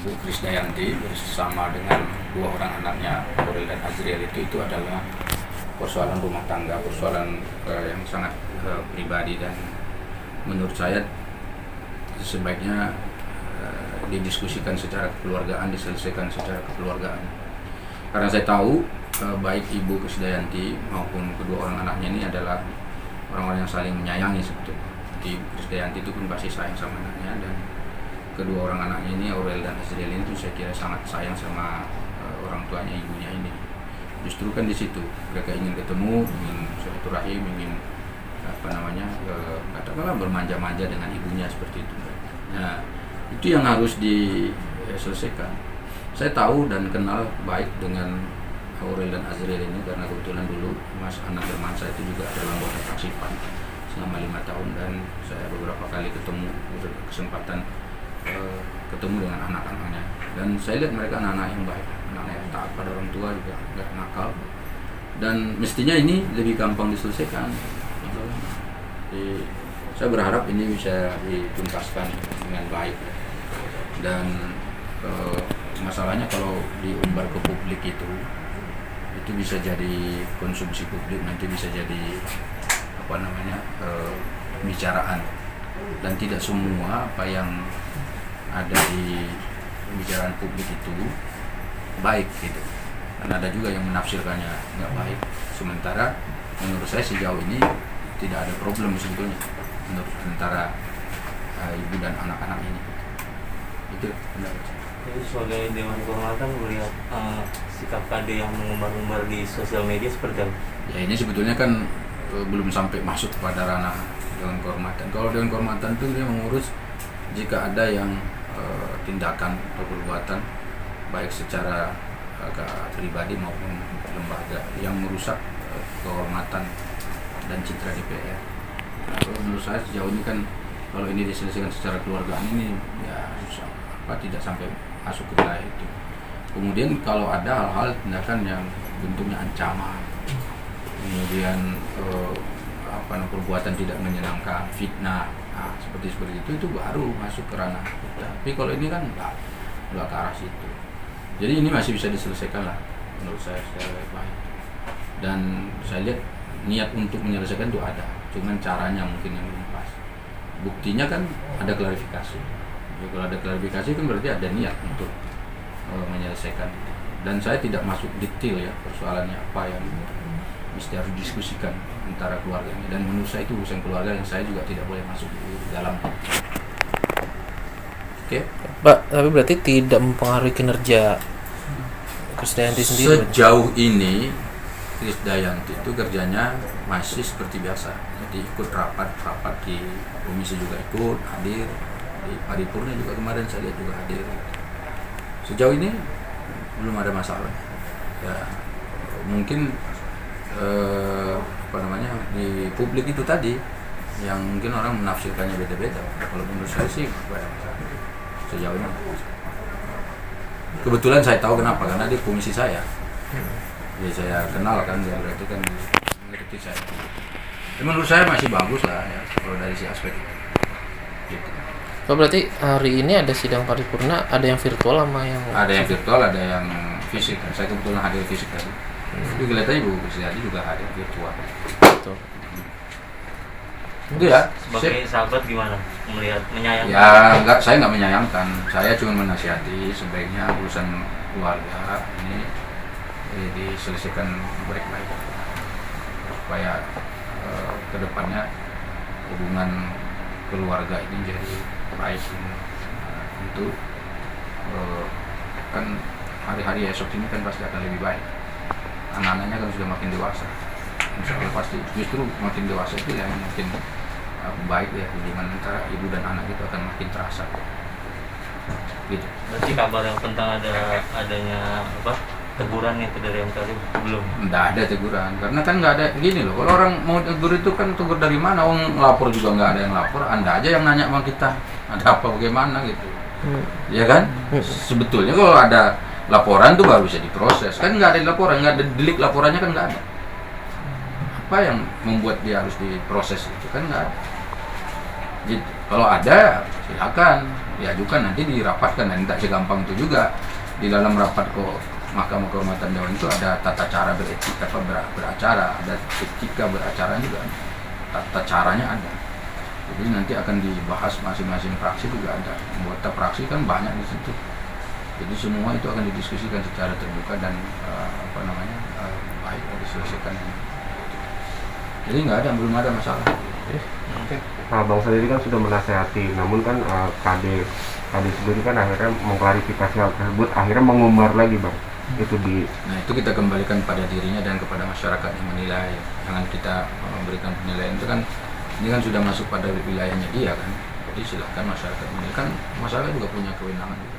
Ibu Krisdayanti bersama dengan 2 orang anaknya, Aurel dan Azriel itu adalah persoalan rumah tangga, persoalan yang sangat pribadi, dan menurut saya sebaiknya didiskusikan secara kekeluargaan, diselesaikan secara kekeluargaan. Karena saya tahu baik Ibu Krisdayanti maupun kedua orang anaknya ini adalah orang-orang yang saling menyayangi sebetulnya. Ibu Krisdayanti itu pun pasti sayang sama anaknya, dan kedua orang anaknya ini, Aurel dan Azriel ini tuh saya kira sangat sayang sama orang tuanya, ibunya ini. Justru kan di situ mereka ingin ketemu, ingin silaturahim, ingin katakanlah bermanja-manja dengan ibunya seperti itu. Nah, itu yang harus diselesaikan. Saya tahu dan kenal baik dengan Aurel dan Azriel ini karena kebetulan dulu Mas Anang Hermansyah itu juga adalah anggota fraksi PAN selama 5 tahun, dan saya beberapa kali kesempatan ketemu dengan anak-anaknya, dan saya lihat mereka anak-anak yang baik, anak-anak yang taat pada orang tua, juga nggak nakal, dan mestinya ini lebih gampang diselesaikan. Jadi, saya berharap ini bisa dituntaskan dengan baik, dan masalahnya kalau diumbar ke publik itu bisa jadi konsumsi publik, nanti bisa jadi pembicaraan, dan tidak semua apa yang ada di pembicaraan publik itu baik gitu, dan ada juga yang menafsirkannya nggak baik. Sementara menurut saya sejauh ini tidak ada problem sebetulnya menurut antara ibu dan anak-anak ini. Itu pendapat saya. Jadi sebagai Dewan Kehormatan melihat sikap KD yang mengumbar-umbar di sosial media seperti apa? Ya, ini sebetulnya kan belum sampai masuk kepada ranah Dewan Kehormatan. Kalau Dewan Kehormatan itu dia mengurus jika ada yang tindakan atau perbuatan baik secara pribadi maupun lembaga yang merusak kehormatan dan citra DPR. Nah, kalau menurut saya sejauh ini kan kalau ini diselesaikan secara keluargaan ini ya tidak sampai masuk ke wilayah itu. Kemudian kalau ada hal-hal tindakan yang bentuknya ancaman, kemudian perbuatan tidak menyenangkan, fitnah, seperti itu baru masuk ke ranah kita. Tapi kalau ini kan nggak ke arah situ. Jadi ini masih bisa diselesaikan lah menurut saya secara baik. Dan saya lihat niat untuk menyelesaikan itu ada, cuman caranya mungkin yang belum pas. Buktinya kan ada klarifikasi. Jadi kalau ada klarifikasi kan berarti ada niat untuk menyelesaikan. Dan saya tidak masuk detail ya persoalannya apa yang mesti harus diskusikan antara keluarga ini, dan menurut saya itu urusan keluarga yang saya juga tidak boleh masuk di dalam. Oke. Pak, tapi berarti tidak mempengaruhi kinerja Krisdayanti sendiri? Sejauh ini Krisdayanti itu kerjanya masih seperti biasa. Jadi ikut rapat di komisi juga ikut, hadir di paripurna juga kemarin saya lihat juga hadir. Sejauh ini belum ada masalah. Ya, mungkin di publik itu tadi yang mungkin orang menafsirkannya beda-beda. Kalau menurut saya sih sejauh ini kebetulan saya tahu kenapa, karena di komisi saya jadi saya kenal kan, dia berarti kan mengerti saya. Menurut saya masih bagus lah ya kalau dari si aspek gitu. Oh, berarti hari ini ada sidang paripurna, ada yang virtual sama yang... Ada yang virtual, ada yang fisik. Saya kebetulan hadir fisik tadi. Tapi kelihatannya Ibu Krisdayanti juga hadir virtual. Betul. Itu ya. Sebagai sahabat gimana melihat, menyayangkan? Ya, saya nggak menyayangkan. Saya cuma menasihati sebaiknya urusan keluarga ini diselesaikan baik-baik supaya kedepannya hubungan keluarga ini jadi baik. Tentu kan hari-hari esok ini kan pasti akan lebih baik. Anak-anaknya kan sudah makin dewasa. Insya Allah pasti justru makin dewasa itu yang makin baik ya, hubungan antara ibu dan anak itu akan makin terasa. Gitu. Berarti kabar yang tentang adanya teguran itu dari MKD belum? Nggak ada teguran, karena kan nggak ada gini loh. Kalau orang mau tegur itu kan tegur dari mana? Orang lapor juga nggak ada yang lapor. Anda aja yang nanya sama kita ada apa bagaimana gitu. Ya kan? Sebetulnya kalau ada laporan tuh baru bisa diproses. Kan nggak ada laporan, nggak ada delik laporannya kan nggak ada. Apa yang membuat dia harus diproses itu kan nggak ada. Gitu. Kalau ada silakan diajukan nanti dirapatkan, dan tidak segampang itu juga. Di dalam rapat kok Mahkamah Kehormatan Dewan itu ada tata cara beretika beracara, ada etika beracara juga, tata caranya ada. Jadi nanti akan dibahas masing-masing fraksi juga ada. Anggota fraksi kan banyak di situ. Jadi semua itu akan didiskusikan secara terbuka dan baik diselesaikan. Jadi belum ada masalah. Oke. Nah, Bang sendiri kan sudah menasehati, namun kan KD sendiri kan akhirnya mengklarifikasi hal tersebut, akhirnya mengumbar lagi, Bang. Itu Nah, itu kita kembalikan pada dirinya dan kepada masyarakat yang menilai. Jangan kita memberikan penilaian, itu kan ini kan sudah masuk pada wilayahnya dia kan. Jadi silakan masyarakat menilai, kan masyarakat juga punya kewenangan juga.